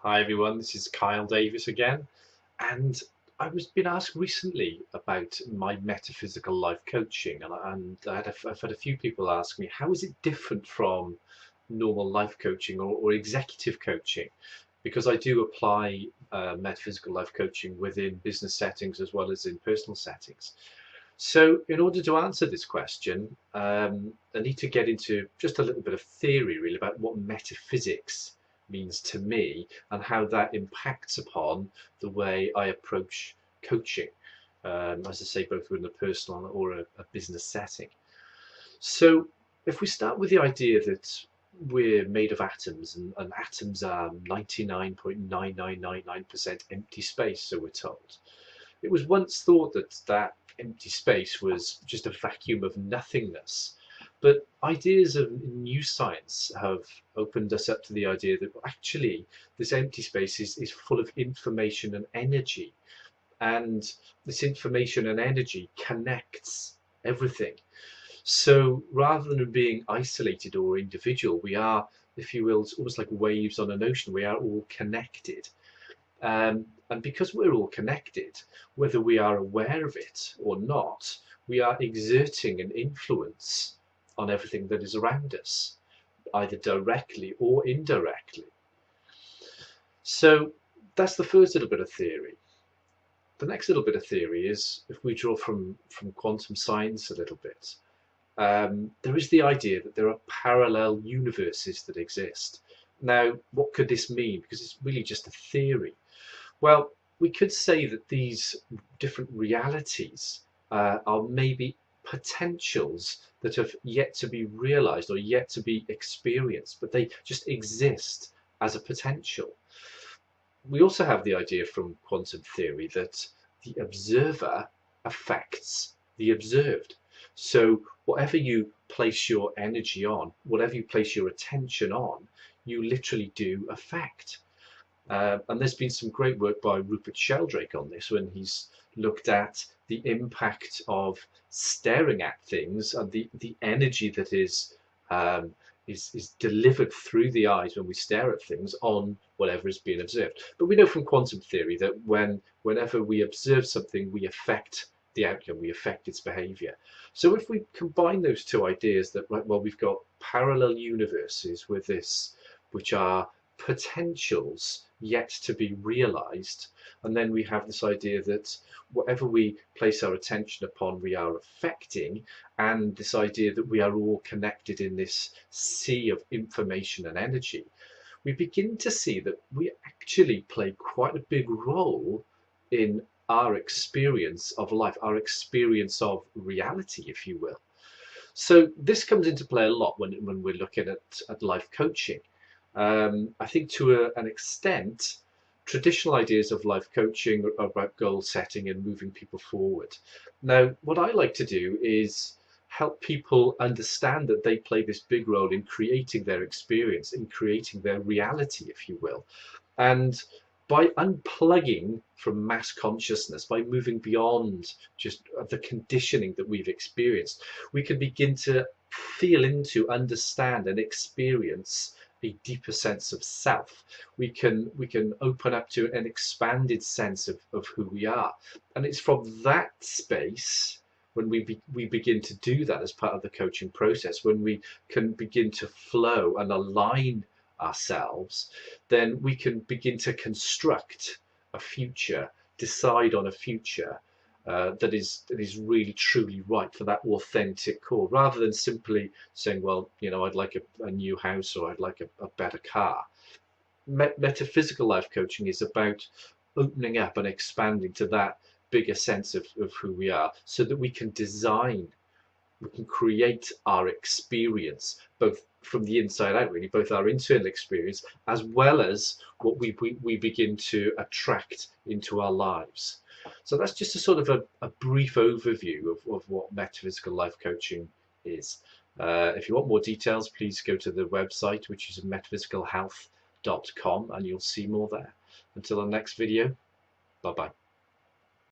Hi everyone, this is Kyle Davies again, and I was been asked recently about my metaphysical life coaching, and I've had a few people ask me how is it different from normal life coaching or executive coaching, because I do apply metaphysical life coaching within business settings as well as in personal settings. So in order to answer this question, I need to get into just a little bit of theory really about what metaphysics means to me and how that impacts upon the way I approach coaching, as I say, both within a personal or a business setting. So if we start with the idea that we're made of atoms and atoms are 99.9999% empty space, so we're told. It was once thought that that empty space was just a vacuum of nothingness. But ideas of new science have opened us up to the idea that actually this empty space is full of information and energy. And this information and energy connects everything. So rather than being isolated or individual, we are, if you will, it's almost like waves on an ocean. We are all connected. And because we're all connected, whether we are aware of it or not, we are exerting an influence on everything that is around us, either directly or indirectly. So that's the first little bit of theory. The next little bit of theory is, if we draw from quantum science a little bit, there is the idea that there are parallel universes that exist. Now, what could this mean? Because it's really just a theory. Well, we could say that these different realities are maybe potentials that have yet to be realized or yet to be experienced, but they just exist as a potential. We also have the idea from quantum theory that the observer affects the observed. So whatever you place your energy on, whatever you place your attention on, you literally do affect. And there's been some great work by Rupert Sheldrake on this when he's looked at the impact of staring at things and the energy that is delivered through the eyes when we stare at things on whatever is being observed. But we know from quantum theory that whenever we observe something, we affect the outcome, we affect its behavior. So if we combine those two ideas that, well, we've got parallel universes with this, which are potentials yet to be realized, and then we have this idea that whatever we place our attention upon we are affecting, and this idea that we are all connected in this sea of information and energy, we begin to see that we actually play quite a big role in our experience of life, our experience of reality, if you will. So this comes into play a lot when we're looking at life coaching. I think to an extent, traditional ideas of life coaching are about goal setting and moving people forward. Now, what I like to do is help people understand that they play this big role in creating their experience, in creating their reality, if you will. And by unplugging from mass consciousness, by moving beyond just the conditioning that we've experienced, we can begin to feel into, understand, and experience a deeper sense of self. We can open up to an expanded sense of who we are, and it's from that space when we begin to do that as part of the coaching process, when we can begin to flow and align ourselves, then we can begin to construct a future, decide on a future that is really truly right for that authentic core, rather than simply saying, well, you know, I'd like a new house or I'd like a better car. Metaphysical life coaching is about opening up and expanding to that bigger sense of who we are, so that we can design, we can create our experience, both from the inside out, really, both our internal experience as well as what we begin to attract into our lives. So that's just a sort of a brief overview of what metaphysical life coaching is. If you want more details, please go to the website, which is metaphysicalhealth.com, and you'll see more there. Until our next video, bye bye.